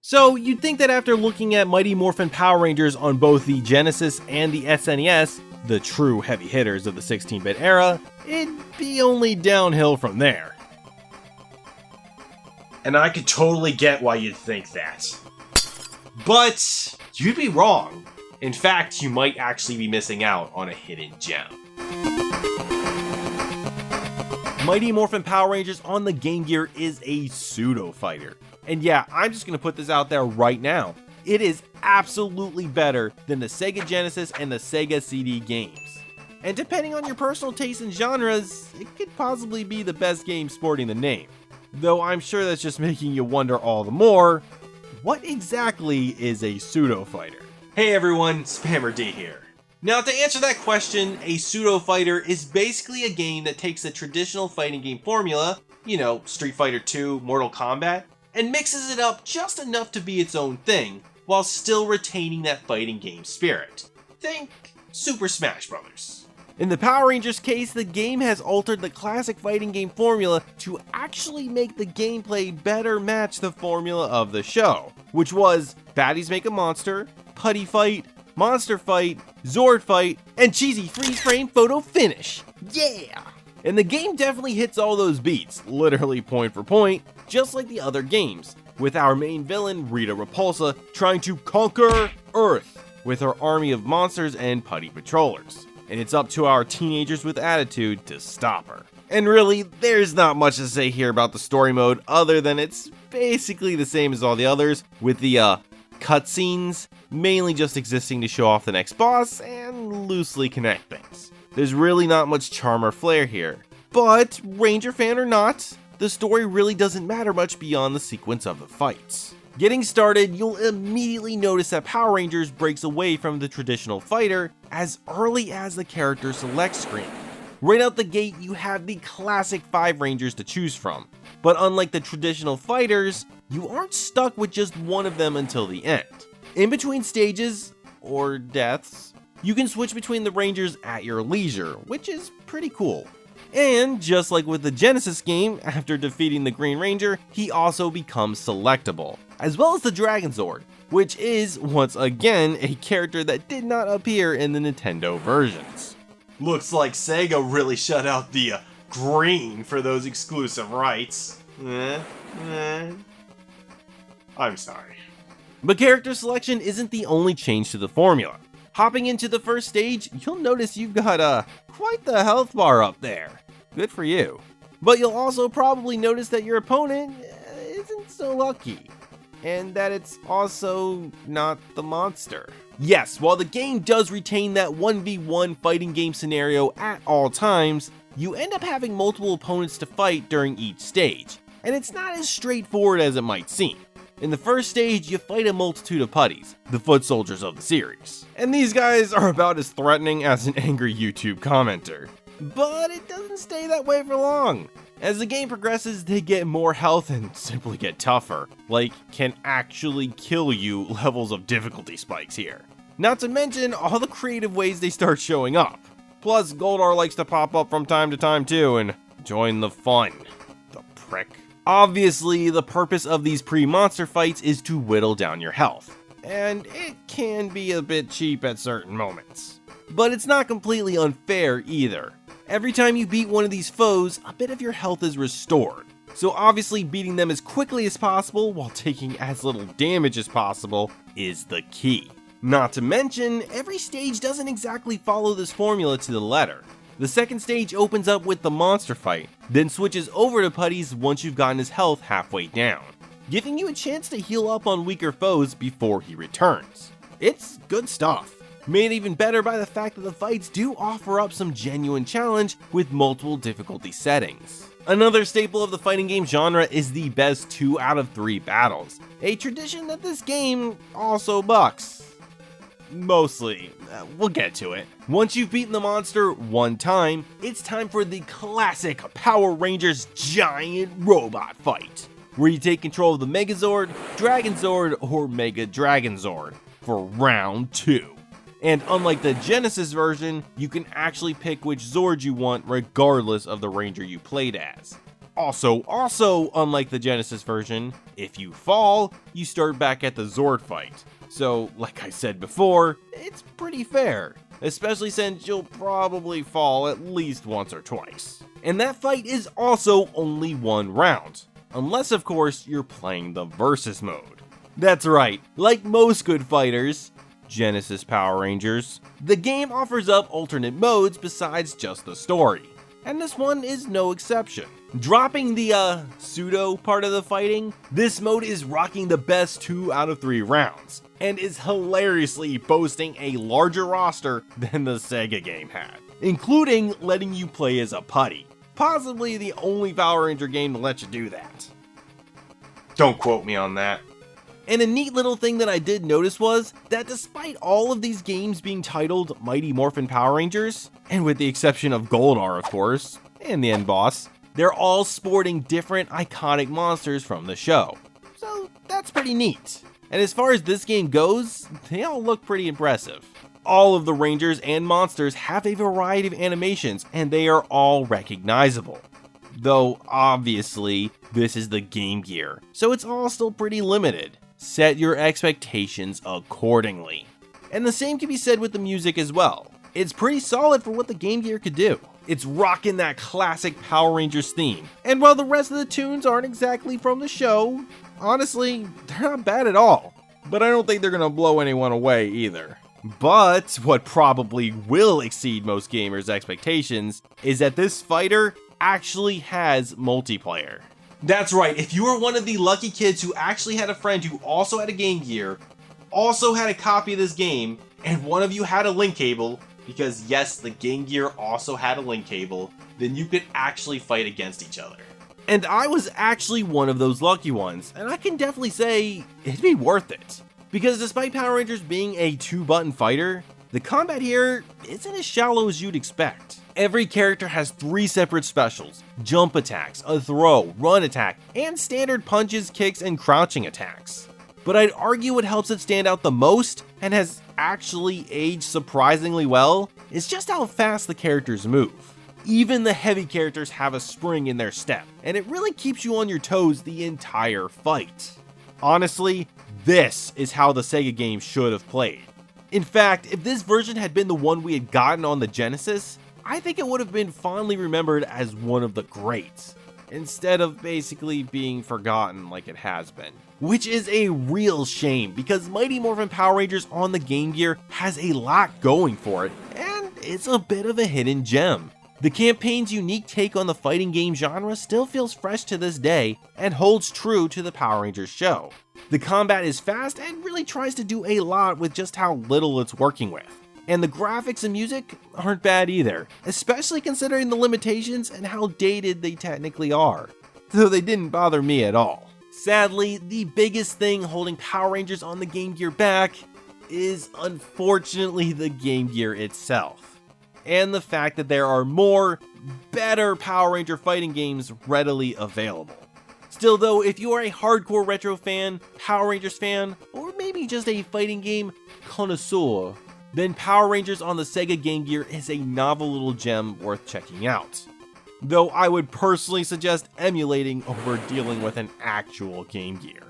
So you'd think that after looking at Mighty Morphin Power Rangers on both the Genesis and the SNES, the true heavy hitters of the 16-bit era, it'd be only downhill from there. And I could totally get why you'd think that. But you'd be wrong. In fact, you might actually be missing out on a hidden gem. Mighty Morphin Power Rangers on the Gamegear is a pseudo fighter. And yeah, I'm just gonna put this out there right now. It is absolutely better than the Sega Genesis and the Sega CD games. And depending on your personal taste and genres, it could possibly be the best game sporting the name. Though I'm sure that's just making you wonder all the more, what exactly is a pseudo fighter? Hey everyone, Spammer D here. Now to answer that question, a pseudo fighter is basically a game that takes the traditional fighting game formula, you know, Street Fighter 2, Mortal Kombat, and mixes it up just enough to be its own thing, while still retaining that fighting game spirit. Think Super Smash Bros. In the Power Rangers case, the game has altered the classic fighting game formula to actually make the gameplay better match the formula of the show, which was baddies make a monster, putty fight, monster fight, Zord fight, and cheesy freeze frame photo finish. Yeah! And the game definitely hits all those beats, literally point for point, just like the other games, with our main villain, Rita Repulsa, trying to conquer Earth with her army of monsters and putty patrollers. And it's up to our teenagers with attitude to stop her. And really, there's not much to say here about the story mode other than it's basically the same as all the others, with the cutscenes mainly just existing to show off the next boss and loosely connect things. There's really not much charm or flair here. But, Ranger fan or not, the story really doesn't matter much beyond the sequence of the fights. Getting started, you'll immediately notice that Power Rangers breaks away from the traditional fighter as early as the character select screen. Right out the gate, you have the classic 5 Rangers to choose from, but unlike the traditional fighters, you aren't stuck with just one of them until the end. In between stages, or deaths, you can switch between the Rangers at your leisure, which is pretty cool. And just like with the Genesis game, after defeating the Green Ranger, he also becomes selectable, as well as the Dragon Zord, which is, once again, a character that did not appear in the Nintendo versions. Looks like Sega really shut out the green for those exclusive rights. I'm sorry. But character selection isn't the only change to the formula. Hopping into the first stage, you'll notice you've got quite the health bar up there. Good for you. But you'll also probably notice that your opponent isn't so lucky, and that it's also not the monster. Yes, while the game does retain that 1v1 fighting game scenario at all times, you end up having multiple opponents to fight during each stage, and it's not as straightforward as it might seem. In the first stage, you fight a multitude of putties, the foot soldiers of the series. And these guys are about as threatening as an angry YouTube commenter. But it doesn't stay that way for long. As the game progresses, they get more health and simply get tougher. Like, can actually kill you levels of difficulty spikes here. Not to mention all the creative ways they start showing up. Plus, Goldar likes to pop up from time to time too and join the fun. The prick. Obviously, the purpose of these pre-monster fights is to whittle down your health, and it can be a bit cheap at certain moments. But it's not completely unfair either. Every time you beat one of these foes, a bit of your health is restored. So obviously beating them as quickly as possible while taking as little damage as possible is the key. Not to mention, every stage doesn't exactly follow this formula to the letter. The second stage opens up with the monster fight, then switches over to putties once you've gotten his health halfway down, giving you a chance to heal up on weaker foes before he returns. It's good stuff, made even better by the fact that the fights do offer up some genuine challenge with multiple difficulty settings. Another staple of the fighting game genre is the best 2 out of 3 battles, a tradition that this game also bucks. Mostly. We'll get to it. Once you've beaten the monster one time, it's time for the classic Power Rangers giant robot fight, where you take control of the Megazord, Dragon Zord, or Mega Dragon Zord for round 2. And unlike the Genesis version, you can actually pick which Zord you want regardless of the Ranger you played as. Also, unlike the Genesis version, if you fall, you start back at the Zord fight. So, like I said before, it's pretty fair, especially since you'll probably fall at least once or twice. And that fight is also only one round, unless of course you're playing the Versus mode. That's right, like most good fighters, Genesis Power Rangers, the game offers up alternate modes besides just the story, and this one is no exception. Dropping the pseudo part of the fighting, this mode is rocking the best 2 out of 3 rounds, and is hilariously boasting a larger roster than the Sega game had, including letting you play as a putty, possibly the only Power Ranger game to let you do that. Don't quote me on that. And a neat little thing that I did notice was that despite all of these games being titled Mighty Morphin Power Rangers, and with the exception of Goldar of course, and the end boss, they're all sporting different iconic monsters from the show. So that's pretty neat. And as far as this game goes, they all look pretty impressive. All of the Rangers and monsters have a variety of animations, and they are all recognizable. Though obviously, this is the Gamegear, so it's all still pretty limited. Set your expectations accordingly. And the same can be said with the music as well. It's pretty solid for what the Gamegear could do. It's rocking that classic Power Rangers theme. And while the rest of the tunes aren't exactly from the show, honestly, they're not bad at all. But I don't think they're gonna blow anyone away either. But what probably will exceed most gamers' expectations is that this fighter actually has multiplayer. That's right, if you were one of the lucky kids who actually had a friend who also had a Game Gear, also had a copy of this game, and one of you had a link cable, because yes, the Game Gear also had a link cable, then you could actually fight against each other. And I was actually one of those lucky ones, and I can definitely say it'd be worth it. Because despite Power Rangers being a 2-button fighter, the combat here isn't as shallow as you'd expect. Every character has 3 separate specials: jump attacks, a throw, run attack, and standard punches, kicks, and crouching attacks. But I'd argue what helps it stand out the most, and has actually aged surprisingly well, is just how fast the characters move. Even the heavy characters have a spring in their step, and it really keeps you on your toes the entire fight. Honestly, this is how the Sega game should have played. In fact, if this version had been the one we had gotten on the Genesis, I think it would have been fondly remembered as one of the greats, instead of basically being forgotten like it has been. Which is a real shame, because Mighty Morphin Power Rangers on the Game Gear has a lot going for it, and it's a bit of a hidden gem. The campaign's unique take on the fighting game genre still feels fresh to this day, and holds true to the Power Rangers show. The combat is fast and really tries to do a lot with just how little it's working with. And the graphics and music aren't bad either, especially considering the limitations and how dated they technically are. Though they didn't bother me at all. Sadly, the biggest thing holding Power Rangers on the Game Gear back is unfortunately the Game Gear itself. And the fact that there are more, better Power Ranger fighting games readily available. Still though, if you are a hardcore retro fan, Power Rangers fan, or maybe just a fighting game connoisseur, then Power Rangers on the Sega Game Gear is a novel little gem worth checking out. Though I would personally suggest emulating over dealing with an actual Game Gear.